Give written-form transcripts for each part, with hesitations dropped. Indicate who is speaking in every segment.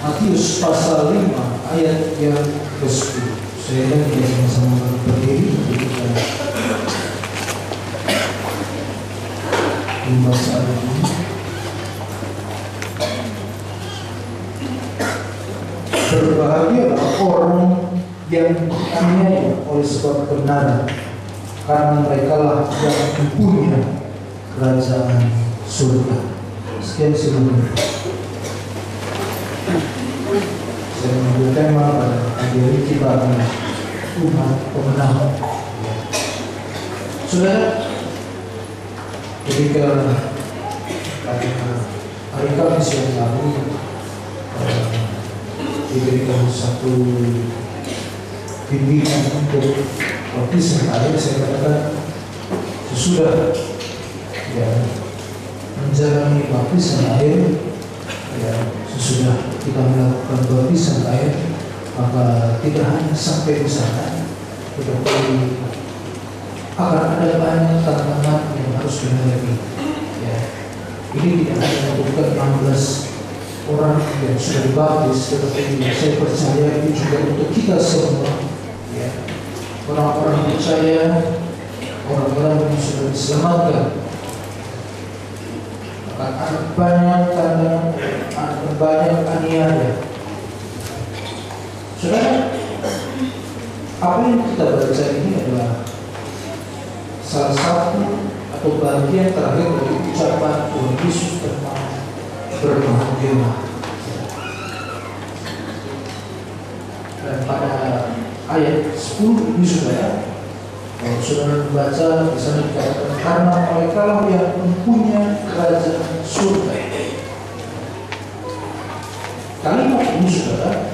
Speaker 1: Matius pasal 5 ayat yang ke-10. Saya dan kita sama-sama berdiri untuk kita membaca ayat ini. Berbahagialah orang yang dianiaya oleh sebab kebenaran, karena merekalah yang mempunyai kerajaan surga. Sekian sebelumnya. Saya mengambil tema pada hari ini kita adalah Tuhan pemenang. Saudara, ketika hari Kamis yang lalu diberikan satu bimbingan untuk baptisan air, saya katakan sesudah menjalani baptisan air, sesudah kita melakukan baptisan air, maka tidak hanya sampai di sana, tetapi akan ada banyak tantangan yang harus dihadapi. Ini tidak hanya untuk 16 orang yang sudah dibaptis, tetapi saya percaya ini juga untuk kita semua, orang-orang percaya, orang-orang yang sudah diselamatkan. Akan ada banyak tantangan, ada banyak aniaya. Saudara, apa yang kita baca ini adalah salah satu atau bagian terakhir dari ucapan Tuhan Yesus tentang berbahagialah. Dan pada ayat 10 ini saudara, kalau saudara membaca di sana dikatakan karena mereka lah yang mempunyai kerajaan surga. Kalimat ini saudara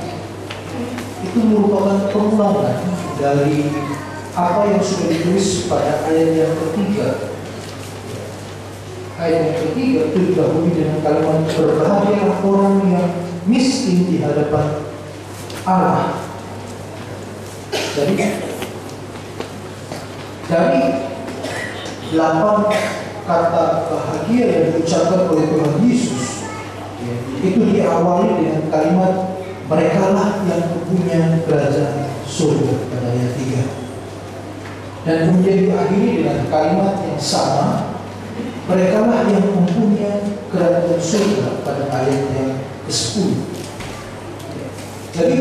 Speaker 1: itu merupakan pengulangan dari apa yang sudah ditulis pada ayat yang ketiga. Ayat yang ketiga itu didahului dengan kalimat berbahagialah orang yang miskin di hadapan Allah. Jadi dari 8 kata bahagia yang diucapkan oleh Tuhan Yesus, itu diawali dengan kalimat merekalah yang mempunyai kerajaan surga pada ayat 3. Dan kemudian diakhiri dengan kalimat yang sama, merekalah yang mempunyai kerajaan surga pada ayat yang ke-10. Jadi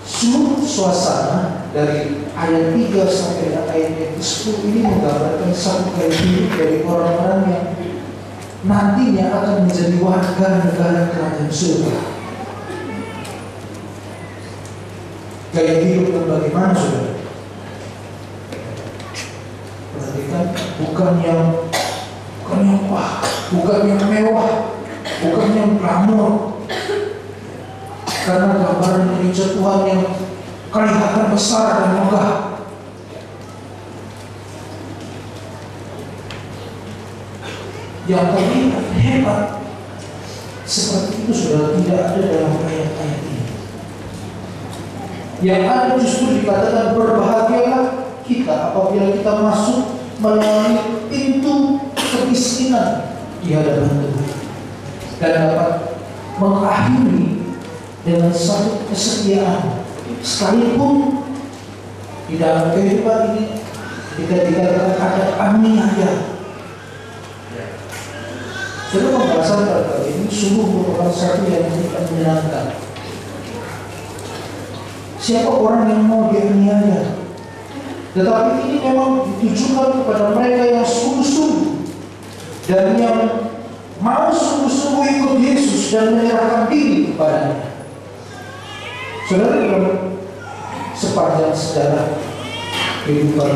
Speaker 1: seluruh suasana dari ayat 3 sampai ayat yang ke-10 ini menggambarkan satu gaya hidup dari orang-orang yang nantinya akan menjadi warga negara kerajaan surga. Gaya hidup yang bagaimana saudara? Perhatikan, bukan yang wah, bukan yang mewah, bukan yang glamor. Karena gambaran gereja Tuhan yang kelihatan besar dan megah. Yang terlihat hebat seperti itu sudah tidak ada dalam ayat-ayat ini. Yang ada justru dikatakan berbahagialah kita apabila kita masuk melalui pintu kemiskinan di hadapan Tuhan dan dapat mengakhiri dengan satu kesetiaan, sekalipun di dalam kehidupan ini kita dikatakan ada aniaya. Jadi pembahasan pada kali ini sungguh merupakan satu yang tidak menyenangkan. Siapa orang yang mau dianiaya? Tetapi ini memang ditujukan kepada mereka yang sungguh-sungguh dan yang mau sungguh-sungguh ikut Yesus dan menyerahkan diri kepadanya. Saudara, dalam sepanjang sejarah kehidupan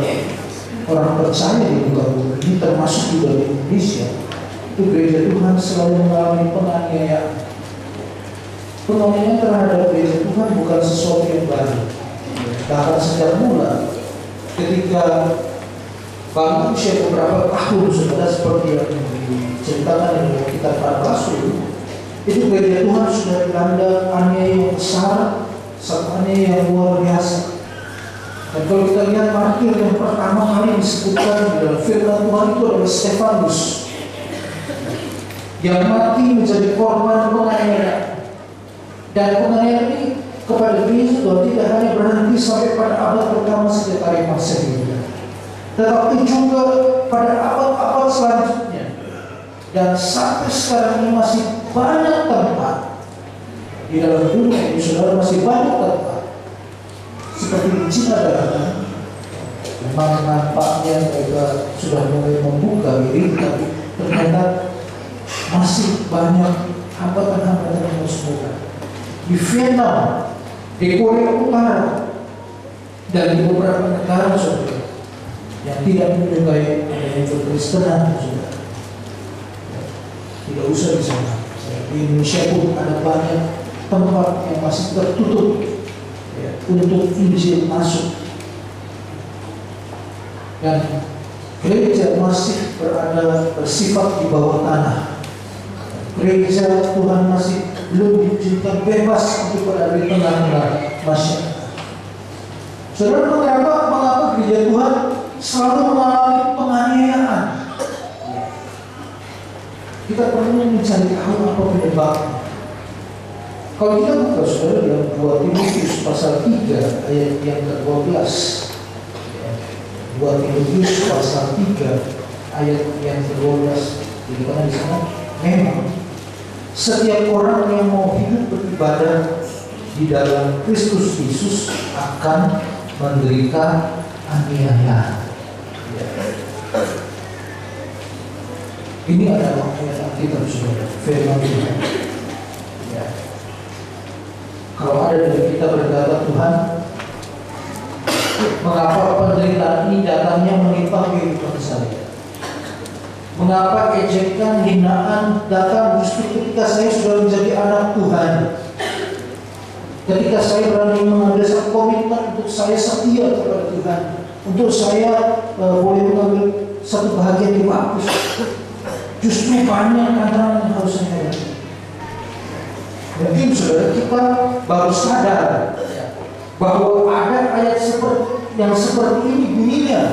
Speaker 1: orang percaya di muka bumi ini, termasuk juga di Indonesia, itu gereja Tuhan selalu mengalami penganiayaan. Penganiayaan terhadap gereja Tuhan bukan sesuatu yang baru. Bahkan sejak mula, ketika bangun usia beberapa tahun sudah seperti yang diceritakan dalam kitab Para Rasul, itu gereja Tuhan sudah dilanda aniaya yang besar, satu aniaya yang luar biasa. Dan kalau kita lihat martir yang pertama kali disebutkan dalam firman Tuhan itu adalah Stefanus, yang mati menjadi korban penganiayaan. Dan penganiayaan ini kepada Yesus tidak hanya berhenti sampai pada abad pertama sejak hari Masehi, tetapi juga pada abad-abad selanjutnya. Dan sampai sekarang ini masih banyak tempat di dalam dunia ini, saudara, masih banyak tempat seperti di Cina daratan. Memang nampaknya mereka sudah mulai membuka diri, tapi ternyata masih banyak hambatan-hambatan yang harus dilakukan. Di Vietnam, di Korea Utara, dan di beberapa negara, saudara, yang tidak menyukai adanya kekristenan, saudara. Tidak usah di sana. Di Indonesia pun ada banyak tempat yang masih tertutup untuk Injil masuk. Dan gereja masih bersifat di bawah tanah. Gereja Tuhan masih belum diizinkan bebas untuk berada di tengah-tengah masyarakat. Saudara, mengapa gereja Tuhan selalu mengalami penganiayaan? Kita perlu mencari tahu apa penyebabnya. Kalau kita buka, saudara, dalam 2 Timotius pasal 3 ayat yang ke-12. 2 Timotius pasal 3 ayat yang ke-12. Jadi karena di sana memang setiap orang yang mau hidup beribadah di dalam Kristus Yesus akan menderita aniaya. Ini adalah ayat Alkitab, saudara, firman Tuhan. Kalau ada dari kita berkata, Tuhan, mengapa penderitaan ini datangnya menimpa kehidupan saya? Mengapa ejekan, hinaan datang justru ketika saya sudah menjadi anak Tuhan? Ketika saya berani mengambil satu komitmen untuk saya setia kepada Tuhan, untuk saya boleh mengambil satu bahagian di bagus, justru banyak tantangan yang harus saya hadapi. Mungkin saudara kita baru sadar bahwa ada ayat yang seperti ini bunyinya.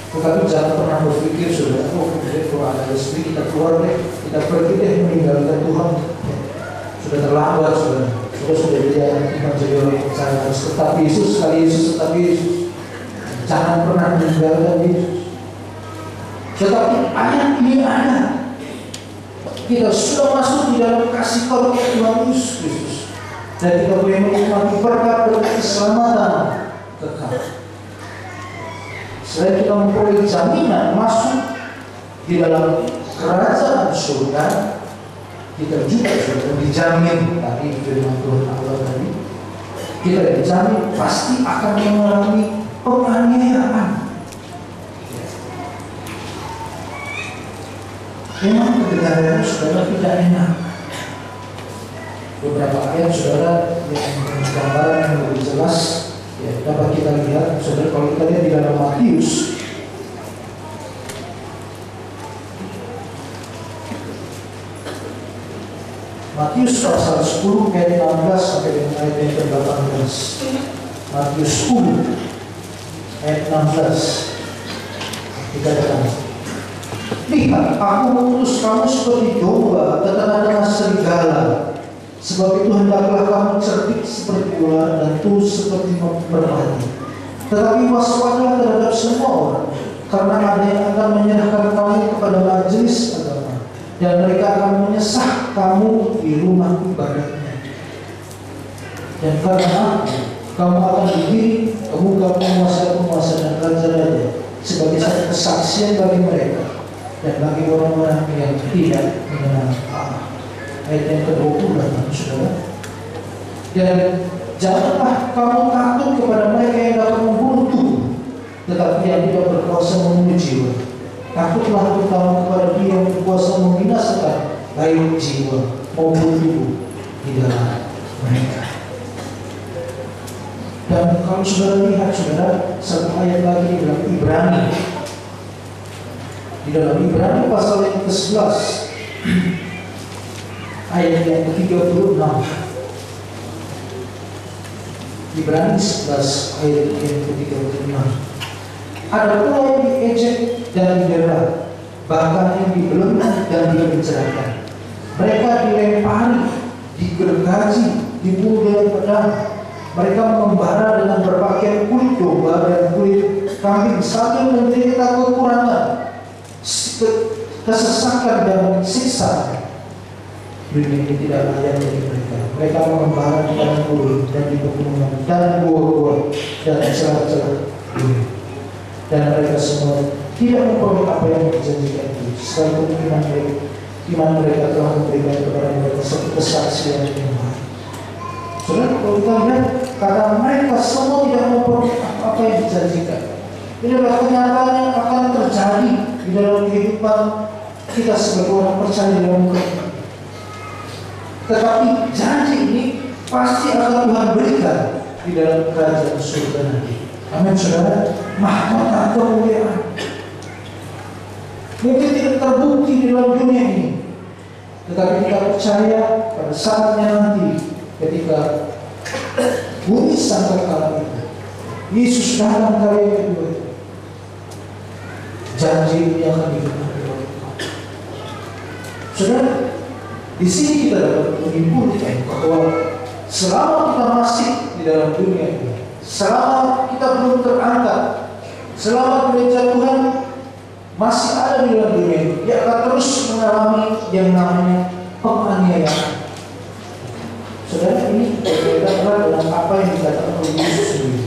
Speaker 1: Tetapi jangan pernah berpikir, saudara, kemudian kalau ada rezeki kita keluar deh, kita pergi deh meninggalkan Tuhan. Sudah terlambat, saudara. Sudah jadi Tuhan, jadi orang percaya harus tetap Yesus, sekali Yesus tetap Yesus. Jangan pernah meninggalkan Yesus. Tetapi ayat ini ada. Kita sudah masuk di dalam kasih karunia Tuhan Yesus Kristus, dan kita boleh menikmati berkat keselamatan kekal. Selain kita memperoleh jaminan masuk di dalam kerajaan surga, kita juga sudah dijamin tadi firman Tuhan Allah tadi, kita dijamin pasti akan mengalami penganiayaan. Memang kedengarannya, saudara, tidak enak. Beberapa ayat, saudara, yang gambaran yang lebih jelas dapat kita lihat, saudara, kalau kita lihat di dalam Matius pasal 10 ayat 16 sampai dengan ayat yang ke-18. Matius 10 ayat 16 dikatakan, lihat, aku mengutus kamu seperti domba ke tengah-tengah serigala. Sebab itu hendaklah kamu cerdik seperti ular dan tulus seperti merpati. Tetapi waspadalah terhadap semua orang, karena ada yang akan menyerahkan kamu kepada majelis agama, dan mereka akan menyesah kamu di rumah ibadahnya. Dan karena aku, kamu akan digiring ke muka penguasa-penguasa dan raja-raja sebagai satu kesaksian bagi mereka dan bagi orang-orang yang tidak mengenal Allah. Ayat yang ke-20, saudara. Dan janganlah kamu takut kepada mereka yang dapat membunuh tubuh, tetapi yang tidak berkuasa membunuh jiwa. Takutlah kamu kepada Dia yang berkuasa membinasakan baik jiwa maupun tubuh di dalam mereka. Dan kalau saudara lihat, saudara, satu ayat lagi di dalam Ibrani. Di dalam Ibrani pasal yang ke-11 ayat yang ke-36. Ibrani 11 ayat yang ke-36. Ada pula yang diejek dan didera, bahkan yang dibelenggu dan dibicarakan. Mereka dilempari digergaji, dibunuh dengan pedang. Mereka membara dengan berpakaian kulit domba dan kulit kambing sambil menderita kekurangan, kesesakan dan siksa. Dunia ini tidak layak bagi mereka. Mereka mengembara di padang gurun dan di pegunungan dan gua-gua dan celah-celah bumi. Dan mereka semua tidak memperoleh apa yang dijanjikan itu. Sekalipun iman mereka telah memberikan kepada mereka satu kesaksian yang baik. Saudara, kalau kita lihat karena mereka semua tidak memperoleh apa yang dijanjikan. Ini adalah kenyataan yang akan terjadi di dalam kehidupan kita sebagai orang percaya dalam Tuhan. Tetapi janji ini pasti akan Tuhan berikan di dalam kerajaan surga nanti. Amin, saudara. Mahkota kemuliaan mungkin tidak terbukti di dalam dunia ini, tetapi kita percaya pada saatnya nanti ketika bunyi sangkakala itu, Yesus datang kali yang kedua, janji ini akan digenapi oleh Tuhan. Saudara, di sini kita dapat menyimpulkan bahwa selama kita masih di dalam dunia ini, selama kita belum terangkat, selama gereja Tuhan masih ada di dalam dunia ini, dia akan terus mengalami yang namanya penganiayaan. Saudara, ini berbeda dengan apa yang dikatakan oleh Yesus sendiri.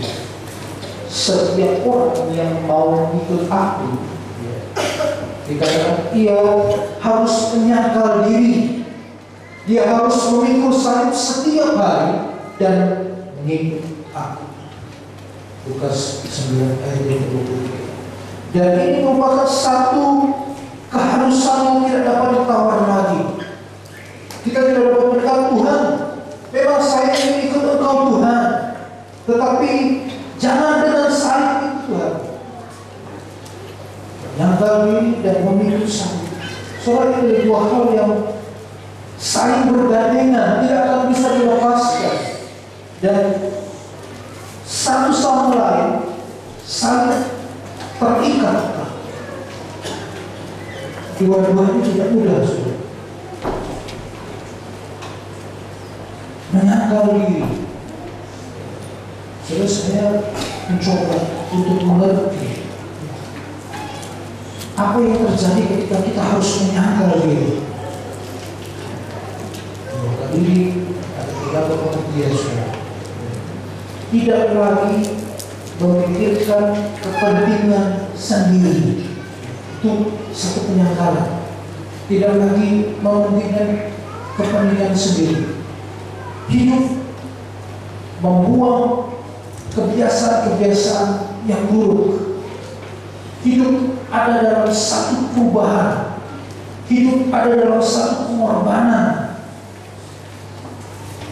Speaker 1: Setiap orang yang mau ikut aku, dikatakan ia harus menyangkal diri, dia harus memikul salib setiap hari dan mengikut aku. Lukas 9 ayat 23. Dan ini merupakan satu keharusan yang tidak dapat ditawar lagi. Kita tidak dapat berkata, Tuhan, memang saya ingin ikut Engkau Tuhan, tetapi jangan dengan salib itu Tuhan. Menyangkal diri dan memikul salib. Soalnya itu dua hal yang saling bergandengan, tidak akan bisa dilepaskan. Dan satu sama lain saling terikat. Dua-duanya tidak mudah, saudara. Menyangkal diri. Saudara, saya mencoba untuk mengerti apa yang terjadi ketika kita harus menyangkal diri. Menyangkal diri ada beberapa pengertian, saudara. Tidak lagi memikirkan kepentingan sendiri, itu satu penyangkalan. Tidak lagi mementingkan kepentingan sendiri. Hidup membuang kebiasaan-kebiasaan yang buruk. Hidup ada dalam satu perubahan. Hidup ada dalam satu pengorbanan.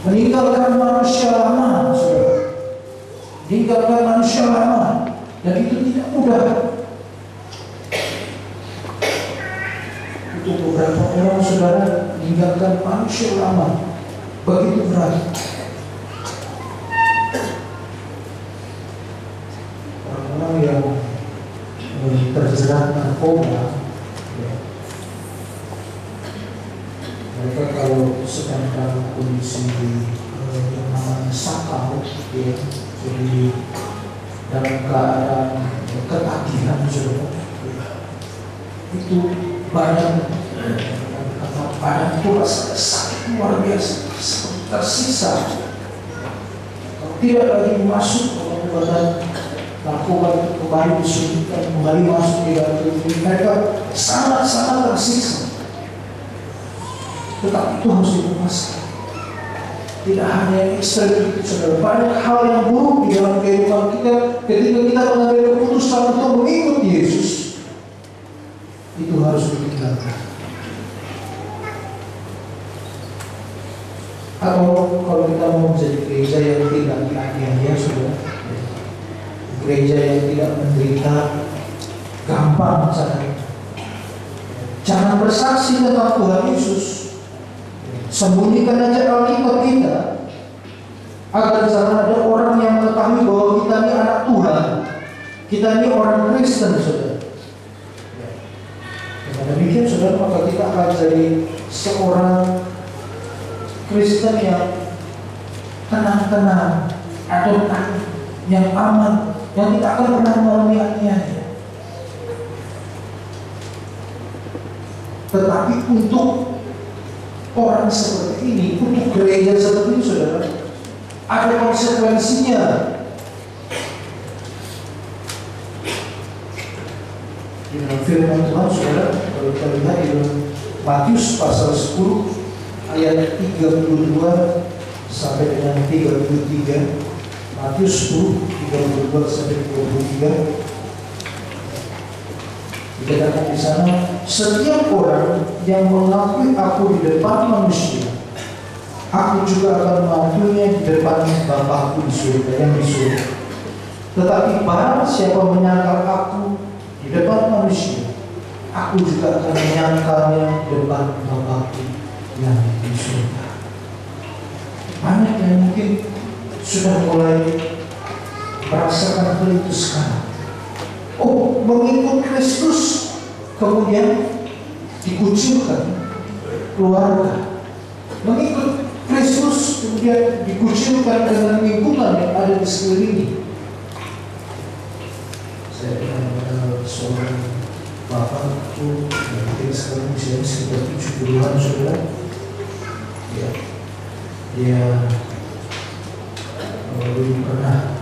Speaker 1: Meninggalkan manusia lama, saudara. Meninggalkan manusia lama, dan itu tidak mudah. Untuk beberapa orang, saudara, meninggalkan manusia lama begitu berat. Orang-orang yang terjerat narkoba, mereka kalau sedang dalam kondisi yang namanya sakau, jadi dalam keadaan ketagihan, saudara, itu badan itu rasa sakit luar biasa, tersiksa. Tidak lagi masuk ke badan narkoba itu, kembali disuntikkan, kembali masuk di dalam tubuh mereka, sangat-sangat tersiksa. Tetapi itu harus dilepaskan. Tidak hanya yang ekstrem itu, saudara. Banyak hal yang buruk di dalam kehidupan kita ketika kita mengambil keputusan untuk mengikut Yesus, itu harus ditinggalkan. Atau kalau kita mau menjadi gereja yang tidak dianiaya, saudara, gereja yang tidak menderita gampang caranya. Jangan bersaksi tentang Tuhan Yesus. Sembunyikan aja Alkitab kita, agar jangan ada orang yang mengetahui bahwa kita ini anak Tuhan, kita ini orang Kristen, saudara. Dengan demikian, saudara, maka kita akan jadi seorang Kristen yang tenang-tenang, adem, yang aman, yang tidak akan pernah mengalami aniaya. Tetapi untuk orang seperti ini, untuk gereja seperti ini, saudara, ada konsekuensinya. Di dalam firman Tuhan, saudara, kalau kita lihat di dalam Matius pasal 10 ayat 32 sampai dengan 33. Matius 10 32 sampai 33. Dikatakan di sana, setiap orang yang mengakui aku di depan manusia, aku juga akan mengakuinya di depan Bapa-Ku di surga yang di surga. Tetapi barang siapa menyangkal aku di depan manusia, aku juga akan menyangkalnya di depan Bapa-Ku yang di surga. Banyak yang mungkin sudah mulai merasakan hal itu sekarang. Oh, mengikut Kristus kemudian dikucilkan keluarga. Mengikut Kristus kemudian dikucilkan dengan lingkungan yang ada di sekeliling. Saya pernah mengenal seorang bapak itu yang mungkin sekarang usianya sekitar 70-an, saudara. Dia belum pernah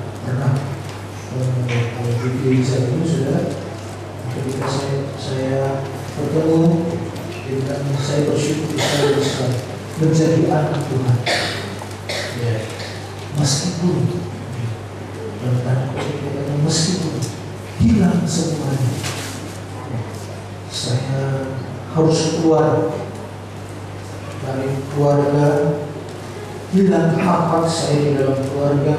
Speaker 1: di gereja ini, saudara. Ketika saya bertemu dengan, saya bersyukur saya bisa menjadi anak Tuhan. Ya, meskipun meskipun hilang semuanya, saya harus keluar dari keluarga, hilang hak-hak saya di dalam keluarga,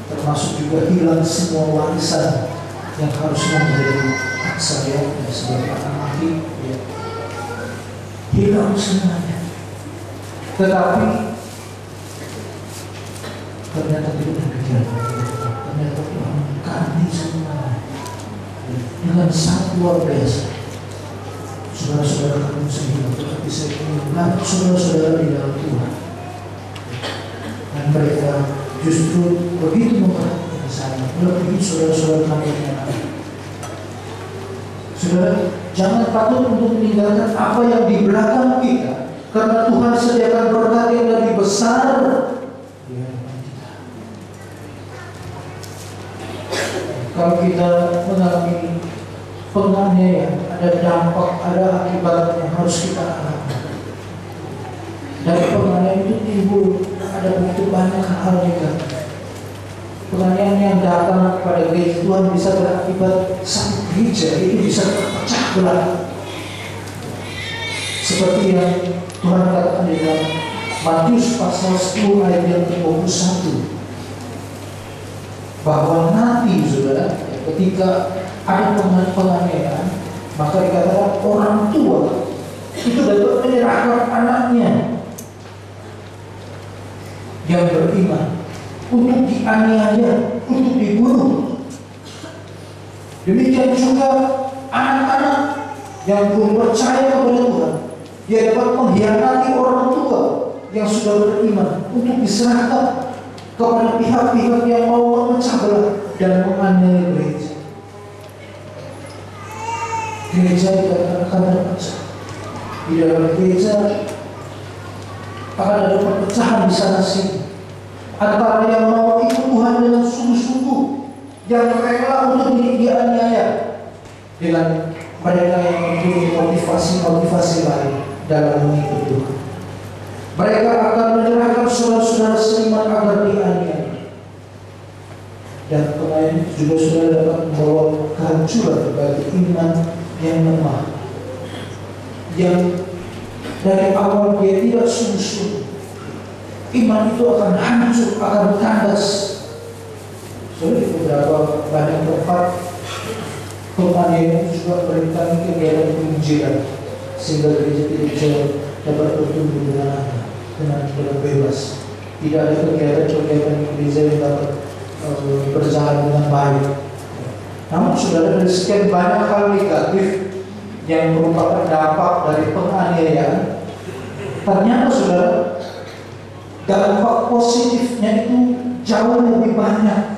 Speaker 1: termasuk juga hilang semua warisan yang harusnya menjadi hak saya sebagai anak laki, ya. Hilang semuanya. Tetapi ternyata tidak demikian. Ternyata Tuhan mengganti semuanya dengan sangat luar biasa. Saudara-saudara kami sendiri, tetapi saya ingin saudara-saudara di dalam Tuhan, dan mereka justru begitu memperhatikan saya, melebihi saudara-saudara kami yang ada. Saudara, jangan takut untuk meninggalkan apa yang di belakang kita, karena Tuhan sediakan berkat yang lebih besar di hadapan kita. Kalau kita mengalami penganiayaan, ada dampak, ada akibat yang harus kita alami. Dari penganiayaan itu timbul ada begitu banyak hal negatif. Penganiayaan yang datang kepada gereja Tuhan bisa berakibat satu gereja itu bisa terpecah belah. Seperti yang Tuhan katakan di dalam Matius pasal 10 ayat yang ke-21, bahwa nanti, saudara, ketika ada penganiayaan, maka dikatakan orang tua itu dapat menyerahkan anaknya yang beriman untuk dianiaya, untuk dibunuh. Demikian juga anak-anak yang belum percaya kepada Tuhan, dia dapat mengkhianati orang tua yang sudah beriman untuk diserahkan kepada pihak-pihak yang mau memecah belah dan menganiaya gereja. Gereja tidak akan terpecah. Di dalam gereja akan ada perpecahan di sana sini, antara yang mau ikut Tuhan dengan sungguh-sungguh, yang rela untuk dianiaya, dengan mereka yang mempunyai motivasi lain dalam mengikut Tuhan. Mereka akan menyerahkan saudara-saudara seiman agar dianiaya, dan kemudian juga saudara dapat membawa kehancuran bagi iman yang lemah, yang dari awal dia tidak sungguh-sungguh. Iman itu akan hancur, akan kandas. Soalnya di beberapa banyak tempat penganiayaan juga berikan kegiatan penginjilan, sehingga gereja tidak bisa dapat bertumbuh dengan bebas. Tidak ada kegiatan-kegiatan gereja yang dapat berjalan dengan baik. Namun saudara, dari sekian banyak hal negatif yang merupakan dampak dari penganiayaan, ternyata saudara, dampak positifnya itu jauh lebih banyak.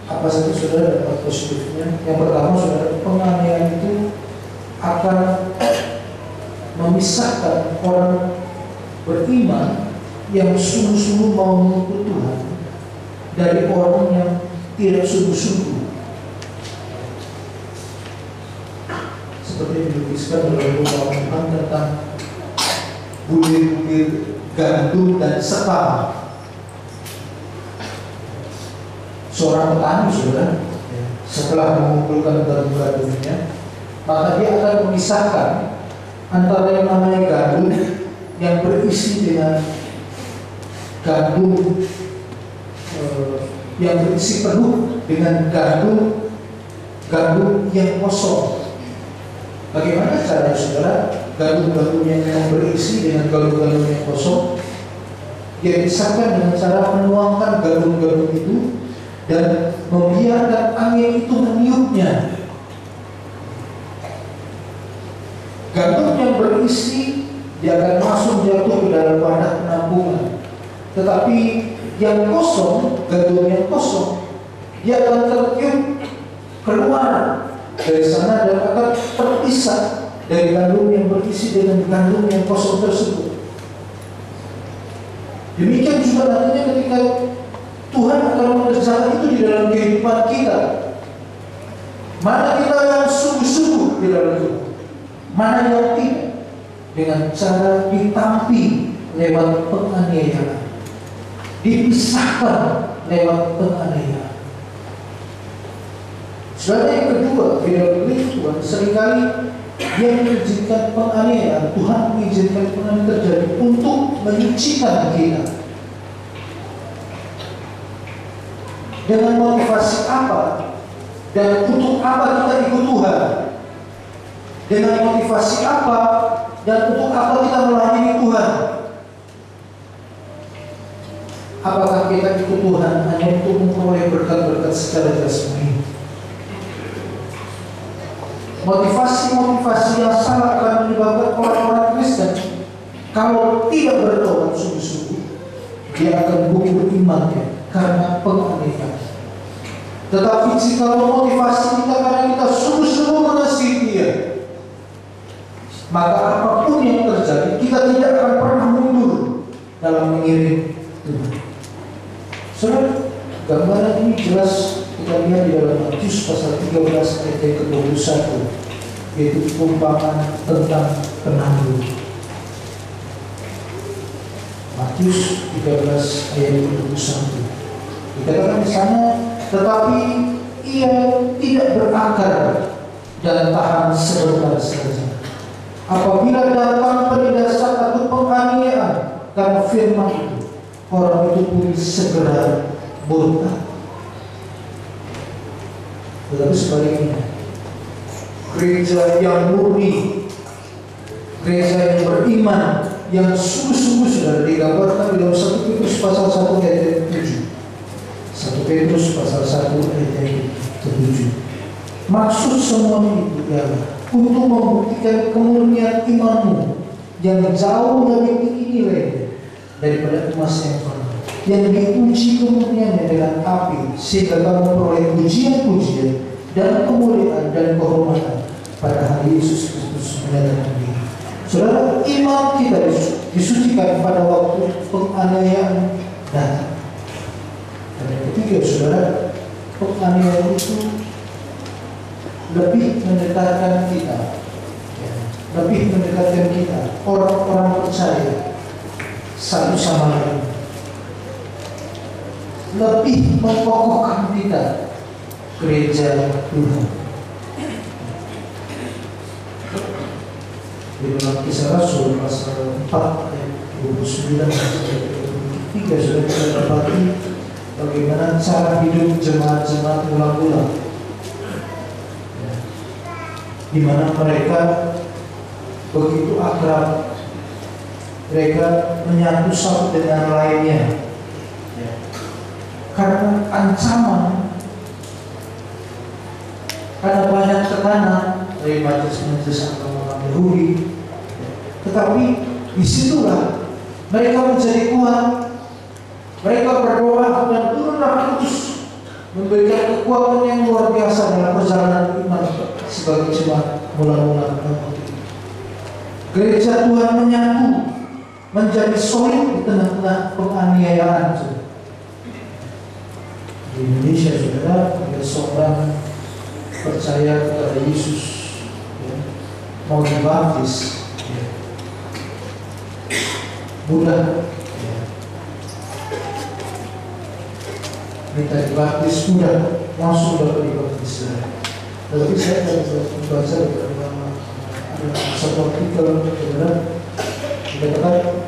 Speaker 1: Apa saja saudara dampak positifnya? Yang pertama saudara, penganiayaan itu akan memisahkan orang beriman yang sungguh-sungguh mau mengikut Tuhan dari orang yang tidak sungguh-sungguh. Seperti dilukiskan dalam Tuhan tentang bulir-bulir gandum dan sekam. Seorang petani saudara, setelah mengumpulkan gandum-gandumnya, maka dia akan memisahkan antara yang namanya gandum yang berisi dengan gandum yang berisi penuh dengan gandum yang kosong. Bagaimana caranya saudara? Gandum-gandum yang berisi dengan gandum yang kosong dia pisahkan dengan cara menuangkan gandum-gandum itu dan membiarkan angin itu meniupnya. Gandum yang berisi dia akan masuk jatuh ke dalam wadah penampungan. Tetapi yang kosong, gandum yang kosong, dia akan tertiup keluar dari sana dan akan terpisah dari gandum yang berisi dengan gandum yang kosong tersebut. Demikian juga nantinya ketika Tuhan akan mengerjakan itu di dalam kehidupan kita. Mana kita yang sungguh-sungguh di dalam Tuhan, mana yang tidak, dengan cara ditampi lewat penganiayaan, dipisahkan lewat penganiayaan. Saudara, yang kedua, di dalam Tuhan seringkali dia mengizinkan penganiayaan. Tuhan mengizinkan penganiayaan terjadi untuk menyucikan kita. Dengan motivasi apa? Dan untuk apa kita ikut Tuhan? Dengan motivasi apa? Dan untuk apa kita melayani Tuhan? Apakah kita ikut Tuhan hanya untuk memperoleh berkat-berkat secara jasmani? Motivasi-motivasi yang salah akan menyebabkan orang-orang Kristen kalau tidak bertobat sungguh-sungguh, dia akan gugur imannya karena penganiayaan. Tetapi jika motivasi kita karena kita sungguh-sungguh mengasihi Dia, maka apapun yang terjadi kita tidak akan pernah mundur dalam mengiring Tuhan. Saudara, gambaran ini jelas kita lihat di dalam Matius pasal 13 ayat yang ke-21, yaitu perumpamaan tentang penanggung. Matius 13 ayat yang ke-21. Dikatakan di sana, tetapi ia tidak berakar dan tahan sebentar saja. Apabila datang penindasan atau penganiayaan karena firman itu, orang itu pun segera murtad. Tetapi sebaliknya, gereja yang murni, gereja yang beriman, yang sungguh-sungguh sudah digambarkan di dalam 1 Petrus pasal 1 ayat 7. 1 Petrus pasal 1 ayat 7. Maksud semua itu ialah untuk membuktikan kemurnian imanmu yang jauh lebih tinggi nilai daripada emas yang fana, yang diuji kemurniannya dengan api, sehingga kamu memperoleh pujian-pujian dan kemuliaan dan kehormatan pada hari Yesus Kristus mendatangkan diri. Saudara, iman kita disucikan pada waktu penganiayaan datang. Dan yang ketiga, saudara, penganiayaan itu lebih mendekatkan kita, orang-orang percaya satu sama lain, lebih mengokohkan kita, gereja Tuhan. Di dalam Kisah Rasul pasal 4 ayat 29 sampai 33 sudah kita dapati bagaimana cara hidup jemaat-jemaat mula-mula, di mana mereka begitu akrab, mereka menyatu satu dengan lainnya, karena ancaman, karena banyak tekanan dari majelis-majelis agama Yahudi. Tetapi disitulah Mereka menjadi kuat. Mereka berdoa dan turun Roh Kudus memberikan kekuatan yang luar biasa dalam perjalanan iman sebagai jemaat mula-mula. Gereja Tuhan menyatu, menjadi solid di tengah-tengah penganiayaan. Di Indonesia, saudara, ada seorang percaya kepada Yesus, ya, mau dibaptis, ya, mudah, ya, minta dibaptis mudah, langsung dapat dibaptis. Tapi saya membaca ada satu artikel, saudara, dikatakan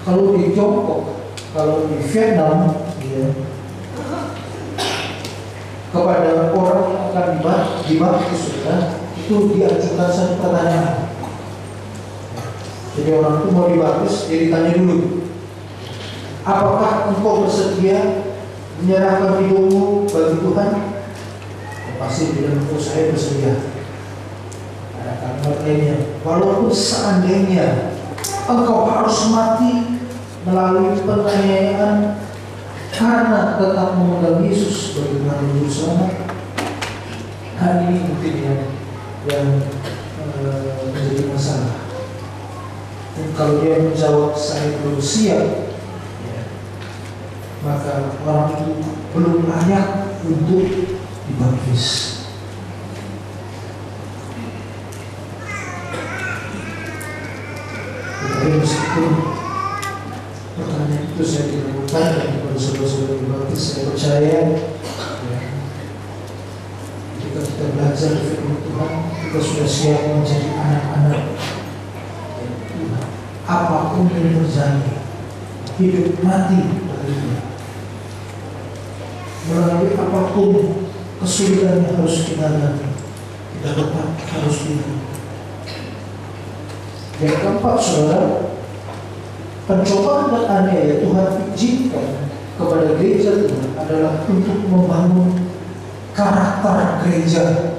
Speaker 1: kalau di Tiongkok, kalau di Vietnam, ya, kepada orang yang akan dibaptis, itu diajukan satu pertanyaan. Jadi orang itu mau dibaptis, dia ditanya dulu, apakah engkau bersedia menyerahkan hidupmu bagi Tuhan? Pasti bilang, oh saya bersedia. Ada kalimat lainnya, walaupun seandainya engkau harus mati melalui penganiayaan karena tetap memegang Yesus sebagai Tuhan dan Juru Selamat. Hal ini mungkin yang menjadi masalah. Dan kalau dia menjawab saya belum siap, ya, maka orang itu belum layak untuk dibaptis. Tetapi meskipun pertanyaan itu saya tidak bertanya kepada saudara-saudara dibaptis, saya percaya, ya, jika kita belajar firman Tuhan, kita sudah siap menjadi anak-anak Tuhan. Apapun yang terjadi, hidup mati bagi Tuhan. Melalui apapun kesulitan yang harus kita lalui, kita tetap harus hidup. Yang keempat, saudara, pencobaan dan aniaya Tuhan izinkan kepada gereja Tuhan adalah untuk membangun karakter gereja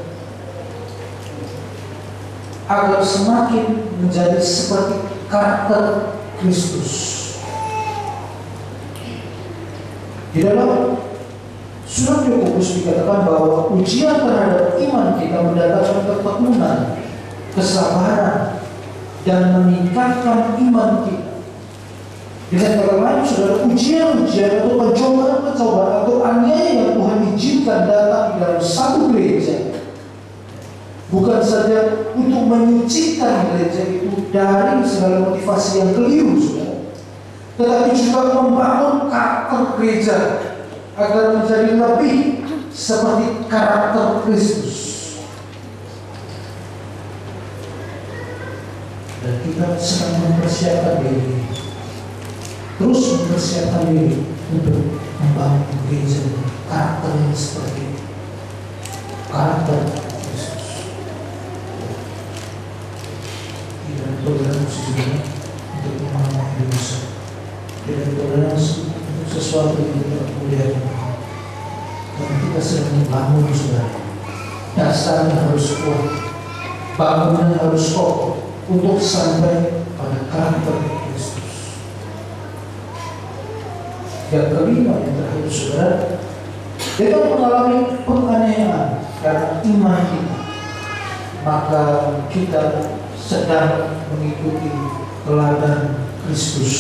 Speaker 1: agar semakin menjadi seperti karakter Kristus. Di dalam surat Yakobus dikatakan bahwa ujian terhadap iman kita mendatangkan ketekunan, kesabaran, dan meningkatkan iman kita. Dengan kata lain, saudara, ujian-ujian atau pencobaan-pencobaan atau aniaya yang Tuhan izinkan datang di dalam satu gereja, bukan saja untuk menyucikan gereja itu dari segala motivasi yang keliru, saudara, tetapi juga membangun karakter gereja agar menjadi lebih seperti karakter Kristus. Dan kita sedang mempersiapkan diri, terus mempersiapkan diri untuk membangun gereja karakter yang seperti karakter Kristus. Tidak toleransi juga untuk memahami dosa, tidak toleransi untuk sesuatu yang tidak mulia. Karena kita sedang membangun, saudara, dasarnya harus kuat, bangunannya harus kokoh untuk sampai pada karakter Kristus. Yang kelima, yang terakhir, saudara, kita mengalami penganiayaan karena iman kita, maka kita sedang mengikuti teladan Kristus,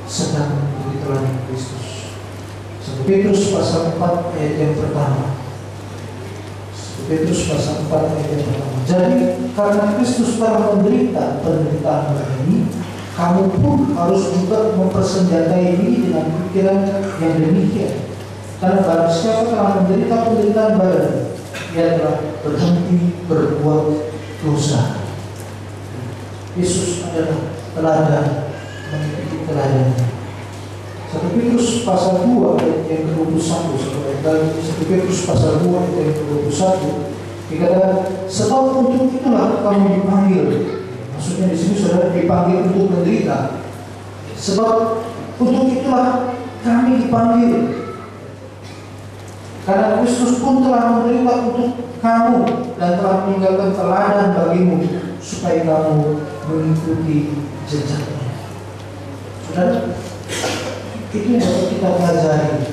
Speaker 1: sedang mengikuti teladan Kristus. 1 Petrus pasal 4 ayat yang pertama. 1 Petrus pasal 4 ayat yang pertama. Jadi karena Kristus telah menderita penderitaan ini, kamu pun harus juga mempersenjatai diri dengan pikiran yang demikian. Karena barang siapa telah menderita penderitaan badan, ia telah berhenti berbuat dosa. Yesus adalah teladan, mengikuti teladannya. 1 Petrus pasal 2 ayat yang ke-21, 1 Petrus pasal 2 ayat yang ke-21 dikatakan, sebab untuk itulah kamu dipanggil. Maksudnya di sini saudara dipanggil untuk menderita. Sebab untuk itulah kami dipanggil. Karena Kristus pun telah menderita untuk kamu dan telah meninggalkan teladan bagimu supaya kamu mengikuti jejaknya. Saudara, itu yang dapat kita pelajari.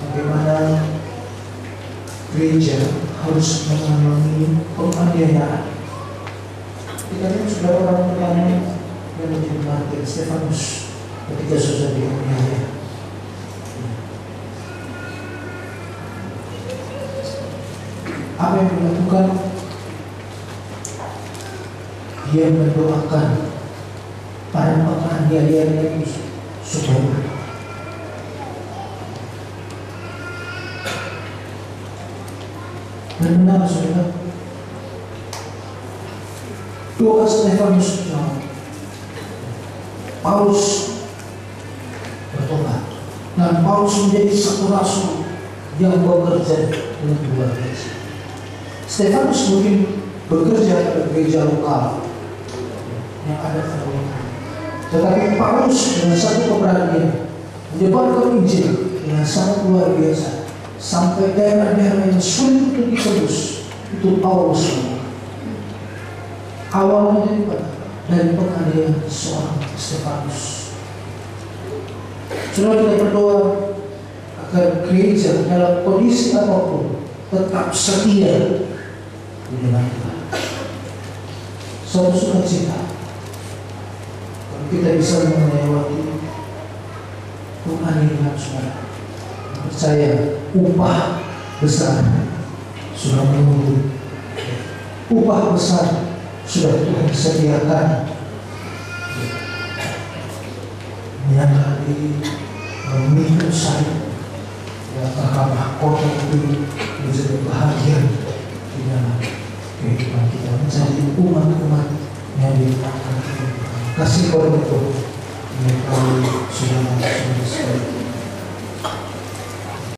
Speaker 1: Bagaimana gereja harus mengalami penganiayaan. Kita lihat saudara, orang pertama yang menjadi martir, Stefanus, ketika susah dianiaya. Apa yang dilakukan? Dia mendoakan para penganiaya itu supaya dan benar, saudara, doa Stefanus Paulus bertobat dan Paulus menjadi satu rasul yang bekerja dengan dua gereja. Stefanus mungkin bekerja pada gereja lokal yang ada pada waktu, tetapi Paulus dengan satu keberanian menyebarkan Injil dengan sangat luar biasa sampai daerah-daerah yang sulit untuk ditembus. Itu Paulus. Awalnya dari penganiayaan seorang Stefanus. Saudara, kita berdoa agar gereja dalam kondisi apapun tetap setia di dalam Tuhan. Suatu sukacita kalau kita bisa melewati penganiayaan, saudara. Percaya upah besar sudah menunggu. Upah besar sudah Tuhan sediakan. Yang tadi memikul saya apakah mahkota itu menjadi bahagian di dalam kehidupan kita, menjadi umat-umat yang diletakkan. Kasih kepada Tuhan. Mereka sudah sekali.